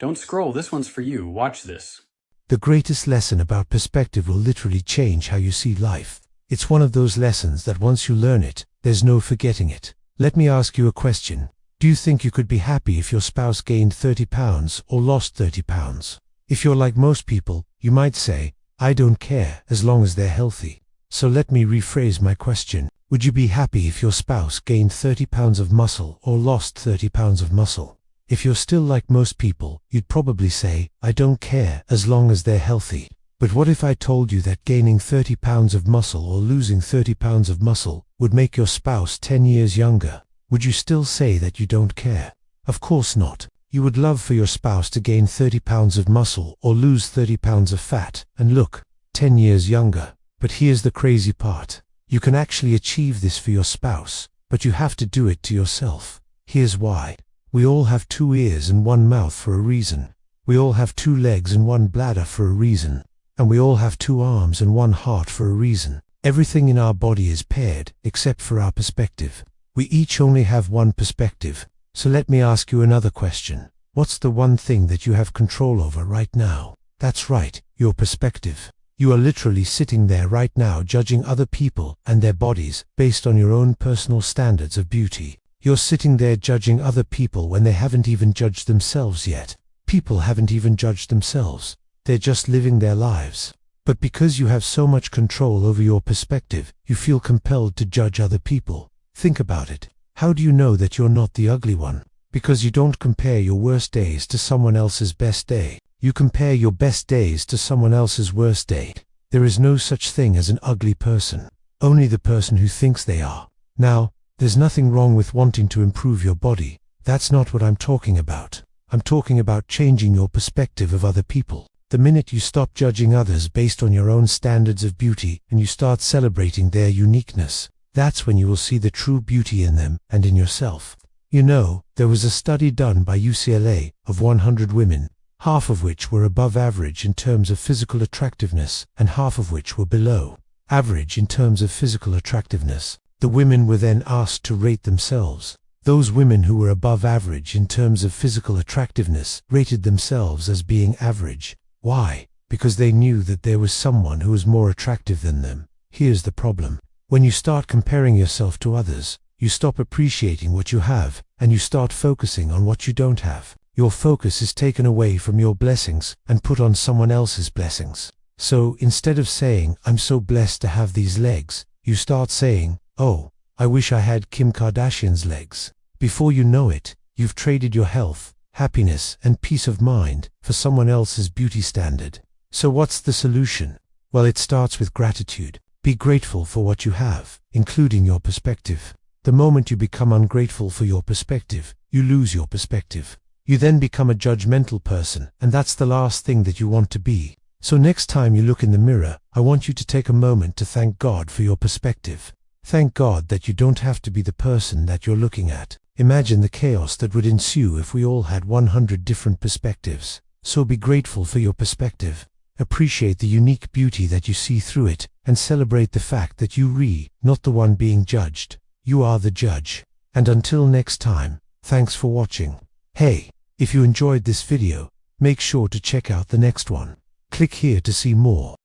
Don't scroll, this one's for you. Watch this. The greatest lesson about perspective will literally change how you see life. It's one of those lessons that once you learn it, there's no forgetting it. Let me ask you a question. Do you think you could be happy if your spouse gained 30 pounds or lost 30 pounds? If you're like most people, you might say, I don't care as long as they're healthy. So let me rephrase my question. Would you be happy if your spouse gained 30 pounds of muscle or lost 30 pounds of muscle? If you're still like most people, you'd probably say, I don't care as long as they're healthy. But what if I told you that gaining 30 pounds of muscle or losing 30 pounds of muscle would make your spouse 10 years younger? Would you still say that you don't care? Of course not. You would love for your spouse to gain 30 pounds of muscle or lose 30 pounds of fat and look 10 years younger. But here's the crazy part. You can actually achieve this for your spouse, but you have to do it to yourself. Here's why. We all have 2 ears and 1 mouth for a reason. We all have 2 legs and 1 bladder for a reason. And we all have 2 arms and 1 heart for a reason. Everything in our body is paired, except for our perspective. We each only have 1 perspective. So let me ask you another question. What's the one thing that you have control over right now? That's right, your perspective. You are literally sitting there right now judging other people and their bodies based on your own personal standards of beauty. You're sitting there judging other people when they haven't even judged themselves yet. People haven't even judged themselves. They're just living their lives. But because you have so much control over your perspective, you feel compelled to judge other people. Think about it. How do you know that you're not the ugly one? Because you don't compare your worst days to someone else's best day. You compare your best days to someone else's worst day. There is no such thing as an ugly person. Only the person who thinks they are. Now, there's nothing wrong with wanting to improve your body. That's not what I'm talking about. I'm talking about changing your perspective of other people. The minute you stop judging others based on your own standards of beauty and you start celebrating their uniqueness, that's when you will see the true beauty in them and in yourself. You know, there was a study done by UCLA of 100 women, half of which were above average in terms of physical attractiveness and half of which were below average in terms of physical attractiveness. The women were then asked to rate themselves. Those women who were above average in terms of physical attractiveness rated themselves as being average. Why? Because they knew that there was someone who was more attractive than them. Here's the problem. When you start comparing yourself to others, you stop appreciating what you have, and you start focusing on what you don't have. Your focus is taken away from your blessings and put on someone else's blessings. So instead of saying, I'm so blessed to have these legs, you start saying, oh, I wish I had Kim Kardashian's legs. Before you know it, you've traded your health, happiness, and peace of mind for someone else's beauty standard. So what's the solution? Well, it starts with gratitude. Be grateful for what you have, including your perspective. The moment you become ungrateful for your perspective, you lose your perspective. You then become a judgmental person, and that's the last thing that you want to be. So next time you look in the mirror, I want you to take a moment to thank God for your perspective. Thank God that you don't have to be the person that you're looking at. Imagine the chaos that would ensue if we all had 100 different perspectives. So be grateful for your perspective. Appreciate the unique beauty that you see through it, and celebrate the fact that not the one being judged. You are the judge. And until next time, thanks for watching. Hey, if you enjoyed this video, make sure to check out the next one. Click here to see more.